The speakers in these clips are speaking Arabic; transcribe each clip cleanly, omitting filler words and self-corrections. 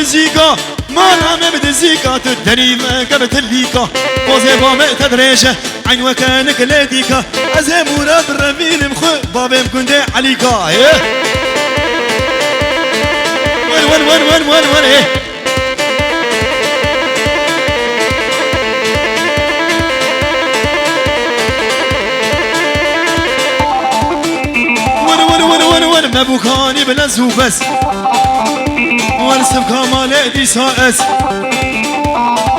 بدزيكا ما نعم بدزيكا تدري ما قبت الليكا وزي بامي تدريشة عين وكانك لديكا أزي مراد الرمين مخو بابي مكندي عليكا وين ما بوكاني بلا زوبس ورسب كمال دي سائس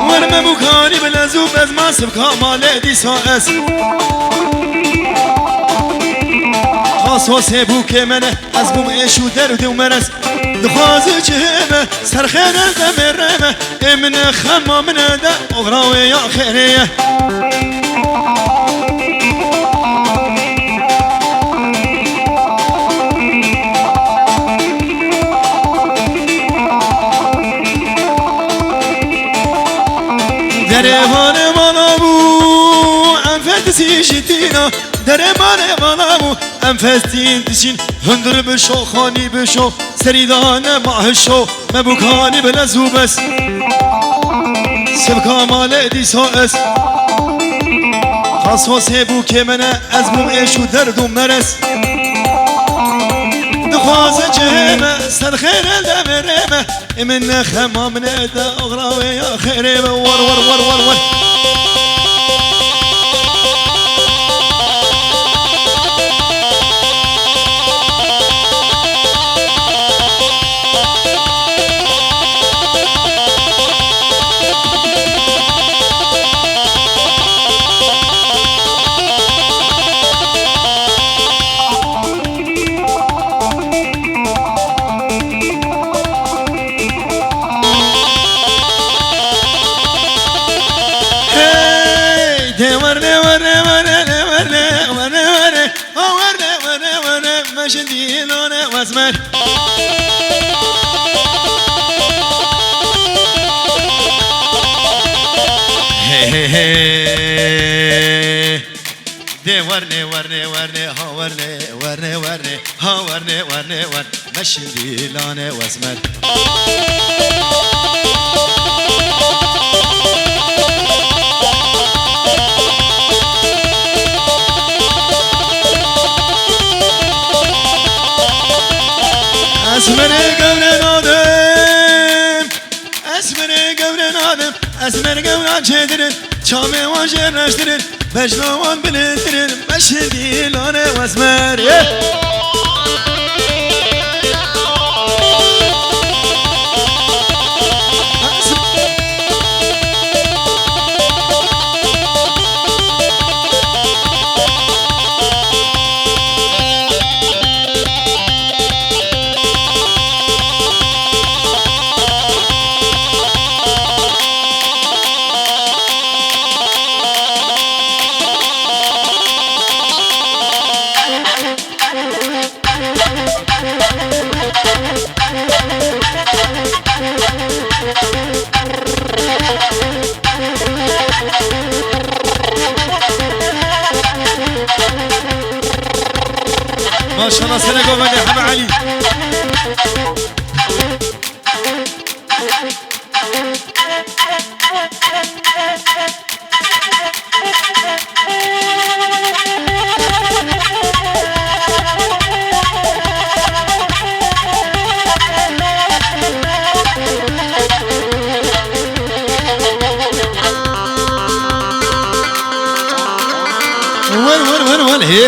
ورما بوكاني بلا زوبس ما سب كمال دي سائس خاصو سيبوك منه أزبوم إيشو درد ومرس دخوازي جهبه سرخين الدمرمه من خما من دا أغراوي يا خيريه درمان مالامو انفتسی جدینا درمان مالامو انفتین تشین هندر بشو خانی بشو سریدان ماهشو مبوکانی بلزوبس سبکا مال دیساس خاصو سیبو که منه از بوم ایشو دردو مرس دخواز جهمه سر خیر الدمرمه من خما من ادا اغراوي يا خيري ور شنديلونه واسمر دي ورني ها ورني مشنديلونه واسمر اسمر قولان شدرن شامي وجرشترن بجنوان بلترن مشهدي لونه واسمر ما شاء الله سنة قوة يا حبا علي وين هي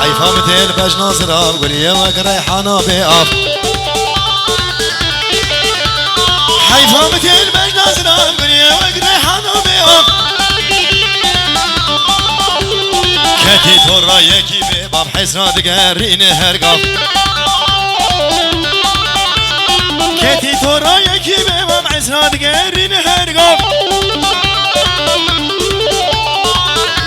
هاي فامتين باش ناصر قول يا وك ريحانه بأف هاي فامتين باش ناصر قول يا وك ريحانه بأف كتي ترى يكي باب حسنا دقرين هرقاف كتي تورا يكي باب حسنا دقرين هرقاف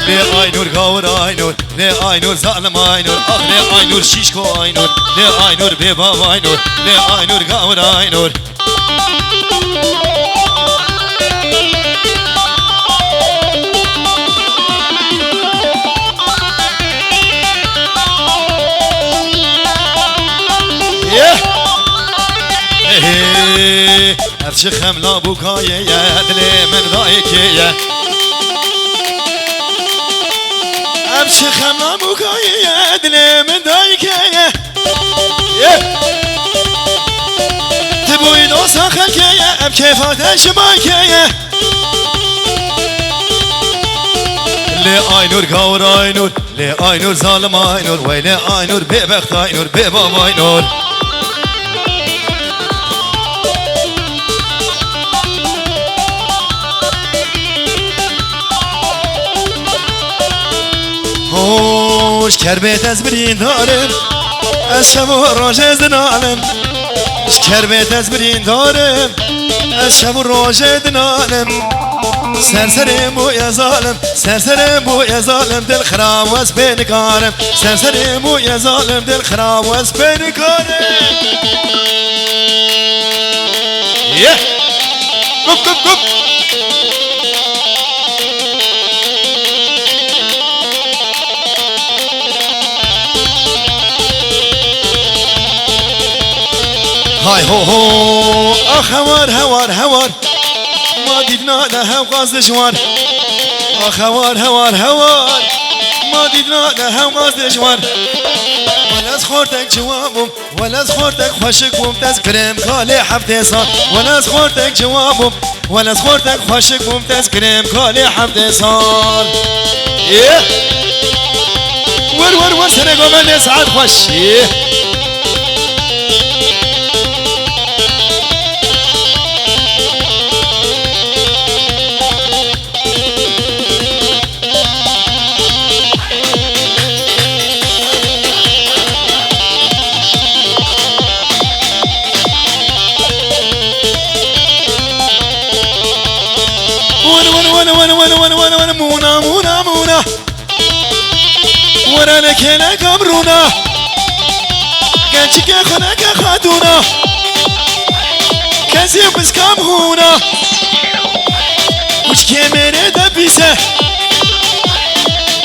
لي آينور غاور آينور لي آينور ظالم آينور آخ لي آينور شيشكو آينور لي آينور بباب آينور لي آينور غاور آينور افش خملا بوكايه يا دلي من ضايكيه افش خملا بوكايه يا دلي من ضايكيه تبوي دو ساخكيه بكيفات شمايكيه لي آينور غاور آينور لي آينور ظالم آينور ويلي آينور ببخت آينور بباب آينور hoş kerbet ez brindarım ez şevu roj ez dinalım hoş kerbet ez brindarım ez şevu roj ez dinalım serserim bu yazalım serserim bu yazalım dil xrab ez benikarım serserim bu yazalım dil xrab ez benikarım yeah kup kup kup هاي هو هو اخ هوار هوار هوار ما ديدنا لها وغاز جوار اخ هوار هوار هوار ما ديدنا لها وغاز جوار ولا زخورتك جوابهم ولا زخورتك خوشك ممتاز كريم كالي حفتي صار ولا زخورتك جوابهم ولا زخورتك خوشك ممتاز كريم كالي حفتي صار ور ور ور سنقو من سعاد خوش وانا مونا مونا مونا وانا لكينا كامرونا كانشك خناك خاتونا كازي بس كام هونا وش كاميرا دبيسه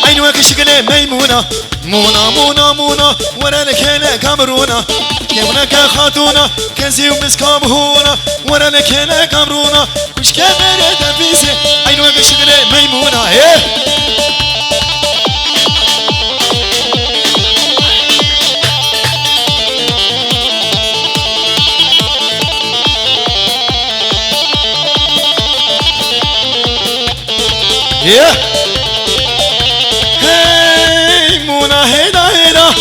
عين واك شكله ميمونه مونا مونا مونا وانا لكينا كامرونا كونك خاتونا كازي بس كام هونا وانا لكينا كامرونا وش كاميرا دبيسه عين واك شكله ميمونه هاي مونا هيدا هيدا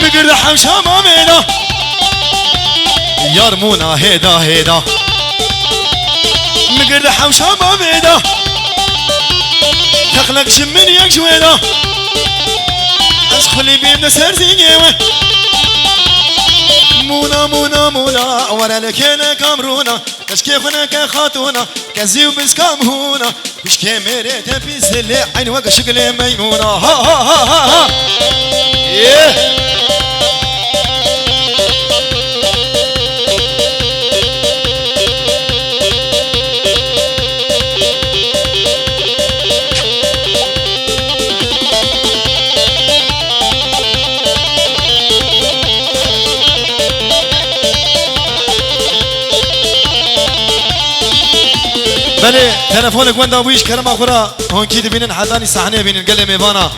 مقرد حمشا ما مينا يار مونا هيدا هيدا مقرد حمشا ما مينا تخلق شمن يك جويدا اشخلي بيبنا سرزينيوه مونا مونا مونا ورا لكينا كامرونا كشكي خناك خاتونا كزيو بس كامهونا كشكي ميري تبيز اللي عين وقع شكلي ميمونا ها ها ها ها ها بله تلفونك وين دابويش كلام اخرى هون كي تبينن حداني صحنه بين القلم يبانا